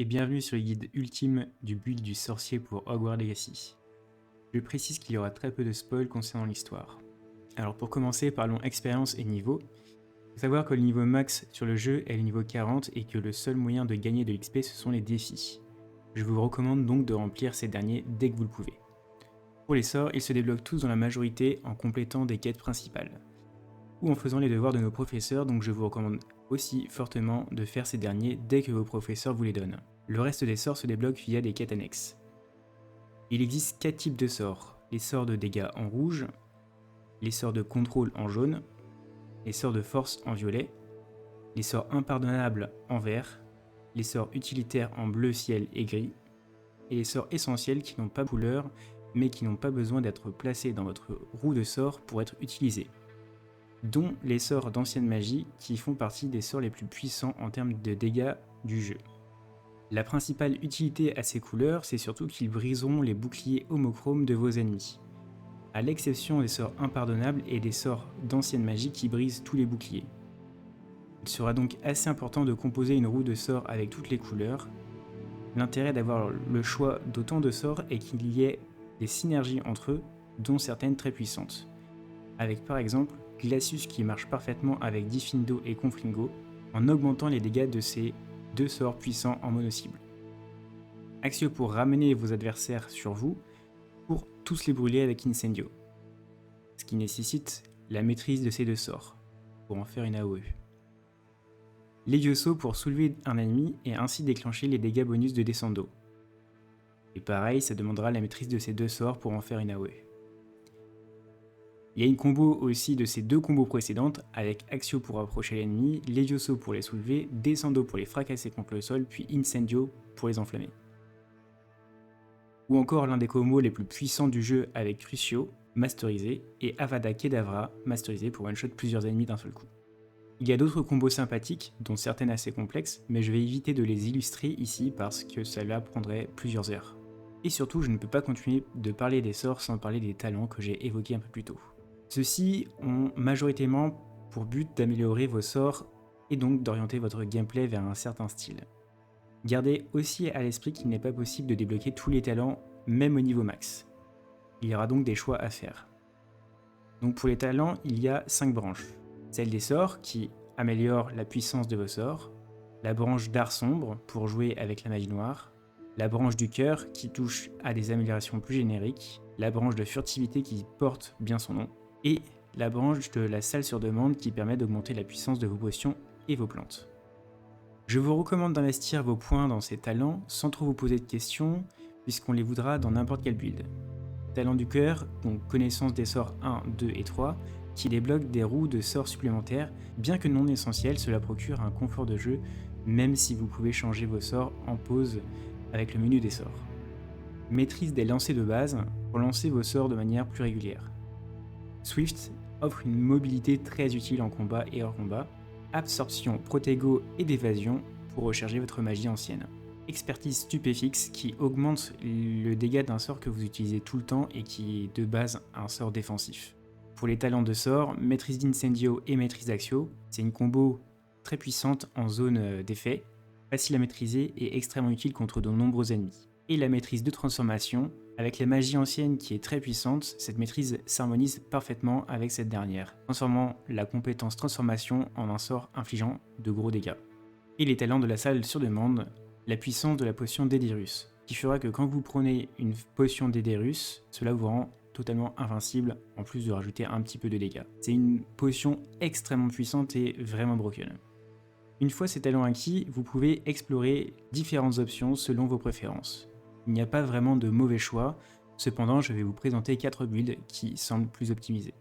et bienvenue sur le guide ultime du build du sorcier pour Hogwarts Legacy. Je précise qu'il y aura très peu de spoil concernant l'histoire. Alors pour commencer, parlons expérience et niveau. Il faut savoir que le niveau max sur le jeu est le niveau 40 et que le seul moyen de gagner de l'XP ce sont les défis. Je vous recommande donc de remplir ces derniers dès que vous le pouvez. Pour les sorts, ils se débloquent tous dans la majorité en complétant des quêtes principales, ou en faisant les devoirs de nos professeurs, donc je vous recommande aussi fortement de faire ces derniers dès que vos professeurs vous les donnent. Le reste des sorts se débloquent via des quêtes annexes. Il existe 4 types de sorts: les sorts de dégâts en rouge, les sorts de contrôle en jaune, les sorts de force en violet, les sorts impardonnables en vert, les sorts utilitaires en bleu ciel et gris, et les sorts essentiels qui n'ont pas de couleur mais qui n'ont pas besoin d'être placés dans votre roue de sorts pour être utilisés, dont les sorts d'ancienne magie qui font partie des sorts les plus puissants en termes de dégâts du jeu. La principale utilité à ces couleurs, c'est surtout qu'ils briseront les boucliers homochromes de vos ennemis, à l'exception des sorts impardonnables et des sorts d'ancienne magie qui brisent tous les boucliers. Il sera donc assez important de composer une roue de sorts avec toutes les couleurs. L'intérêt d'avoir le choix d'autant de sorts est qu'il y ait des synergies entre eux, dont certaines très puissantes, avec par exemple Glacius qui marche parfaitement avec Diffindo et Confringo en augmentant les dégâts de ces deux sorts puissants en mono-cible. Axio pour ramener vos adversaires sur vous, pour tous les brûler avec Incendio, ce qui nécessite la maîtrise de ces deux sorts, pour en faire une AOE. Levioso pour soulever un ennemi et ainsi déclencher les dégâts bonus de Descendo. Et pareil, ça demandera la maîtrise de ces deux sorts pour en faire une AOE. Il y a une combo aussi de ces deux combos précédentes, avec Axio pour approcher l'ennemi, Levioso pour les soulever, Descendo pour les fracasser contre le sol, puis Incendio pour les enflammer. Ou encore l'un des combos les plus puissants du jeu avec Crucio, masterisé, et Avada Kedavra, masterisé pour one-shot plusieurs ennemis d'un seul coup. Il y a d'autres combos sympathiques, dont certaines assez complexes, mais je vais éviter de les illustrer ici parce que cela prendrait plusieurs heures. Et surtout, je ne peux pas continuer de parler des sorts sans parler des talents que j'ai évoqués un peu plus tôt. Ceux-ci ont majoritairement pour but d'améliorer vos sorts et donc d'orienter votre gameplay vers un certain style. Gardez aussi à l'esprit qu'il n'est pas possible de débloquer tous les talents, même au niveau max. Il y aura donc des choix à faire. Donc pour les talents, il y a 5 branches. Celle des sorts qui améliore la puissance de vos sorts, la branche d'art sombre pour jouer avec la magie noire, la branche du cœur qui touche à des améliorations plus génériques, la branche de furtivité qui porte bien son nom, et la branche de la salle sur demande qui permet d'augmenter la puissance de vos potions et vos plantes. Je vous recommande d'investir vos points dans ces talents sans trop vous poser de questions, puisqu'on les voudra dans n'importe quel build. Talent du cœur, donc connaissance des sorts 1, 2 et 3, qui débloque des roues de sorts supplémentaires, bien que non essentiel, cela procure un confort de jeu, même si vous pouvez changer vos sorts en pause avec le menu des sorts. Maîtrise des lancers de base, pour lancer vos sorts de manière plus régulière. Swift offre une mobilité très utile en combat et hors combat. Absorption, protego et d'évasion pour recharger votre magie ancienne. Expertise stupéfixe qui augmente le dégât d'un sort que vous utilisez tout le temps et qui est de base un sort défensif. Pour les talents de sort, maîtrise d'incendio et maîtrise d'Axio, c'est une combo très puissante en zone d'effet, facile à maîtriser et extrêmement utile contre de nombreux ennemis. Et la maîtrise de transformation, avec la magie ancienne qui est très puissante, cette maîtrise s'harmonise parfaitement avec cette dernière, transformant la compétence transformation en un sort infligeant de gros dégâts. Et les talents de la salle sur demande, la puissance de la potion d'Edyrus, qui fera que quand vous prenez une potion d'Edyrus, cela vous rend totalement invincible, en plus de rajouter un petit peu de dégâts. C'est une potion extrêmement puissante et vraiment broken. Une fois ces talents acquis, vous pouvez explorer différentes options selon vos préférences. Il n'y a pas vraiment de mauvais choix, cependant je vais vous présenter 4 builds qui semblent plus optimisés.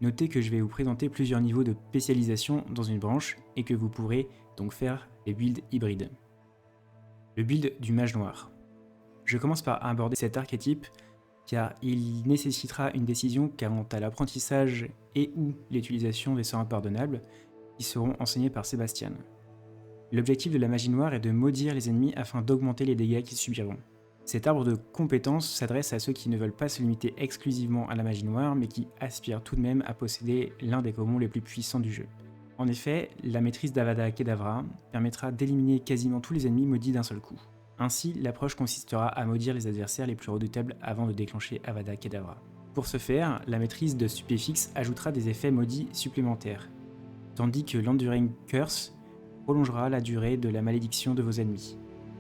Notez que je vais vous présenter plusieurs niveaux de spécialisation dans une branche et que vous pourrez donc faire des builds hybrides. Le build du mage noir. Je commence par aborder cet archétype car il nécessitera une décision quant à l'apprentissage et ou l'utilisation des sorts impardonnables qui seront enseignés par Sébastien. L'objectif de la magie noire est de maudire les ennemis afin d'augmenter les dégâts qu'ils subiront. Cet arbre de compétences s'adresse à ceux qui ne veulent pas se limiter exclusivement à la magie noire mais qui aspirent tout de même à posséder l'un des commons les plus puissants du jeu. En effet, la maîtrise d'Avada Kedavra permettra d'éliminer quasiment tous les ennemis maudits d'un seul coup. Ainsi, l'approche consistera à maudire les adversaires les plus redoutables avant de déclencher Avada Kedavra. Pour ce faire, la maîtrise de Stupéfix ajoutera des effets maudits supplémentaires, tandis que l'Enduring Curse prolongera la durée de la malédiction de vos ennemis.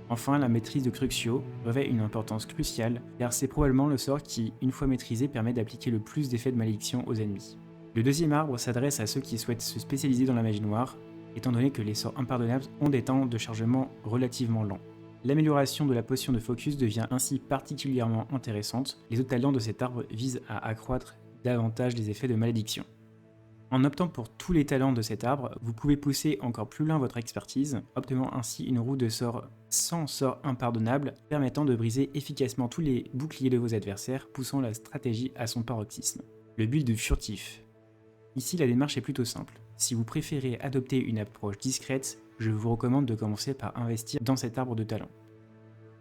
Enfin, la maîtrise de Cruxio revêt une importance cruciale, car c'est probablement le sort qui, une fois maîtrisé, permet d'appliquer le plus d'effets de malédiction aux ennemis. Le deuxième arbre s'adresse à ceux qui souhaitent se spécialiser dans la magie noire, étant donné que les sorts impardonnables ont des temps de chargement relativement lents. L'amélioration de la potion de focus devient ainsi particulièrement intéressante. Les autres talents de cet arbre visent à accroître davantage les effets de malédiction. En optant pour tous les talents de cet arbre, vous pouvez pousser encore plus loin votre expertise, obtenant ainsi une roue de sorts sans sorts impardonnables, permettant de briser efficacement tous les boucliers de vos adversaires, poussant la stratégie à son paroxysme. Le build furtif. Ici, la démarche est plutôt simple. Si vous préférez adopter une approche discrète, je vous recommande de commencer par investir dans cet arbre de talent.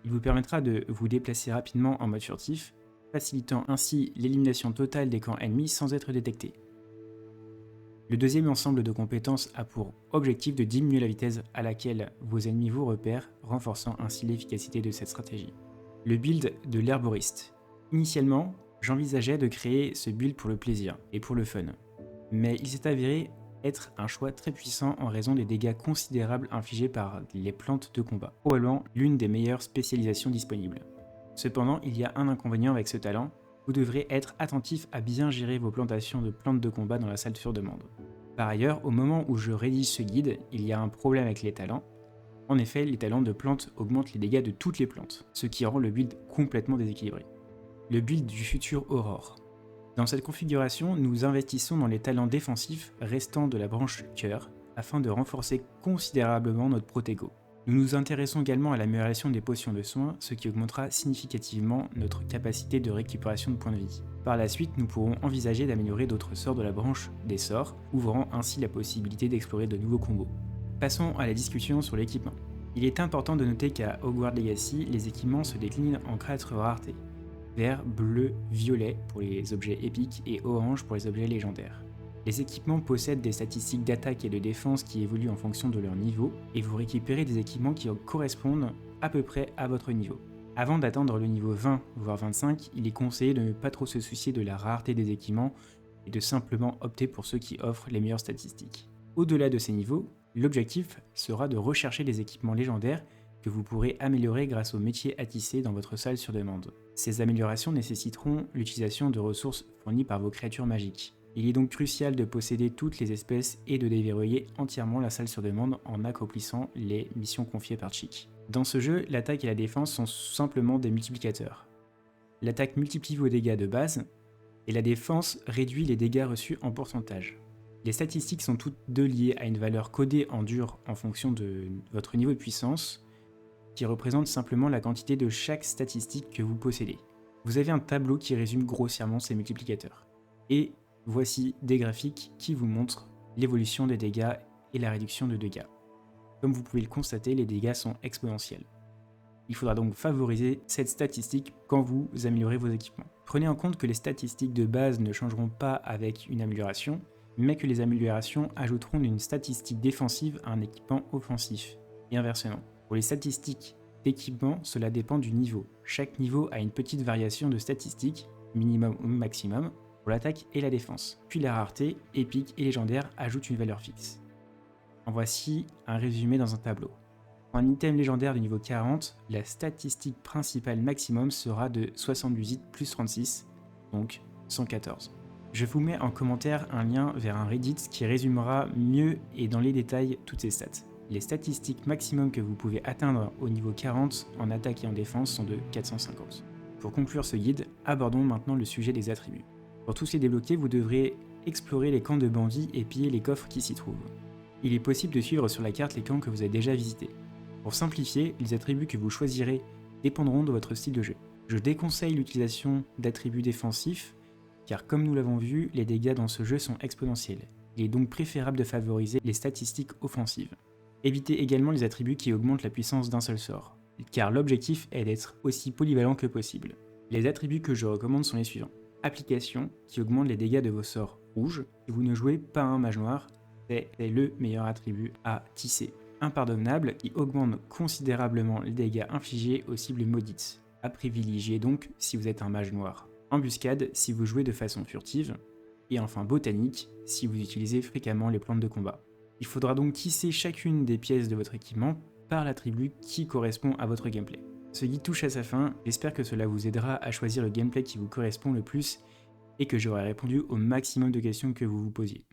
Il vous permettra de vous déplacer rapidement en mode furtif, facilitant ainsi l'élimination totale des camps ennemis sans être détecté. Le deuxième ensemble de compétences a pour objectif de diminuer la vitesse à laquelle vos ennemis vous repèrent, renforçant ainsi l'efficacité de cette stratégie. Le build de l'herboriste. Initialement, j'envisageais de créer ce build pour le plaisir et pour le fun, mais il s'est avéré être un choix très puissant en raison des dégâts considérables infligés par les plantes de combat, probablement l'une des meilleures spécialisations disponibles. Cependant, il y a un inconvénient avec ce talent. Vous devrez être attentif à bien gérer vos plantations de plantes de combat dans la salle sur demande. Par ailleurs, au moment où je rédige ce guide, il y a un problème avec les talents. En effet, les talents de plantes augmentent les dégâts de toutes les plantes, ce qui rend le build complètement déséquilibré. Le build du futur Aurore. Dans cette configuration, nous investissons dans les talents défensifs restants de la branche cœur, afin de renforcer considérablement notre protégo. Nous nous intéressons également à l'amélioration des potions de soins, ce qui augmentera significativement notre capacité de récupération de points de vie. Par la suite, nous pourrons envisager d'améliorer d'autres sorts de la branche des sorts, ouvrant ainsi la possibilité d'explorer de nouveaux combos. Passons à la discussion sur l'équipement. Il est important de noter qu'à Hogwarts Legacy, les équipements se déclinent en 4 raretés. Vert, bleu, violet pour les objets épiques et orange pour les objets légendaires. Les équipements possèdent des statistiques d'attaque et de défense qui évoluent en fonction de leur niveau, et vous récupérez des équipements qui correspondent à peu près à votre niveau. Avant d'atteindre le niveau 20 voire 25, il est conseillé de ne pas trop se soucier de la rareté des équipements et de simplement opter pour ceux qui offrent les meilleures statistiques. Au-delà de ces niveaux, l'objectif sera de rechercher les équipements légendaires que vous pourrez améliorer grâce aux métiers à tisser dans votre salle sur demande. Ces améliorations nécessiteront l'utilisation de ressources fournies par vos créatures magiques. Il est donc crucial de posséder toutes les espèces et de déverrouiller entièrement la salle sur demande en accomplissant les missions confiées par Chick. Dans ce jeu, l'attaque et la défense sont simplement des multiplicateurs. L'attaque multiplie vos dégâts de base, et la défense réduit les dégâts reçus en pourcentage. Les statistiques sont toutes deux liées à une valeur codée en dur en fonction de votre niveau de puissance, qui représente simplement la quantité de chaque statistique que vous possédez. Vous avez un tableau qui résume grossièrement ces multiplicateurs. Et voici des graphiques qui vous montrent l'évolution des dégâts et la réduction de dégâts. Comme vous pouvez le constater, les dégâts sont exponentiels. Il faudra donc favoriser cette statistique quand vous améliorez vos équipements. Prenez en compte que les statistiques de base ne changeront pas avec une amélioration, mais que les améliorations ajouteront une statistique défensive à un équipement offensif, et inversement. Pour les statistiques d'équipement, cela dépend du niveau. Chaque niveau a une petite variation de statistiques, minimum ou maximum, pour l'attaque et la défense. Puis la rareté, épique et légendaire ajoutent une valeur fixe. En voici un résumé dans un tableau. Pour un item légendaire de niveau 40, la statistique principale maximum sera de 78 plus 36, donc 114. Je vous mets en commentaire un lien vers un Reddit qui résumera mieux et dans les détails toutes ces stats. Les statistiques maximum que vous pouvez atteindre au niveau 40 en attaque et en défense sont de 450. Pour conclure ce guide, abordons maintenant le sujet des attributs. Pour tous les débloquer, vous devrez explorer les camps de bandits et piller les coffres qui s'y trouvent. Il est possible de suivre sur la carte les camps que vous avez déjà visités. Pour simplifier, les attributs que vous choisirez dépendront de votre style de jeu. Je déconseille l'utilisation d'attributs défensifs, car comme nous l'avons vu, les dégâts dans ce jeu sont exponentiels. Il est donc préférable de favoriser les statistiques offensives. Évitez également les attributs qui augmentent la puissance d'un seul sort, car l'objectif est d'être aussi polyvalent que possible. Les attributs que je recommande sont les suivants. Application, qui augmente les dégâts de vos sorts rouges si vous ne jouez pas un mage noir, c'est le meilleur attribut à tisser. Impardonnable qui augmente considérablement les dégâts infligés aux cibles maudites, à privilégier donc si vous êtes un mage noir. Embuscade si vous jouez de façon furtive, et enfin botanique si vous utilisez fréquemment les plantes de combat. Il faudra donc tisser chacune des pièces de votre équipement par l'attribut qui correspond à votre gameplay. Ce guide touche à sa fin, j'espère que cela vous aidera à choisir le gameplay qui vous correspond le plus et que j'aurai répondu au maximum de questions que vous vous posiez.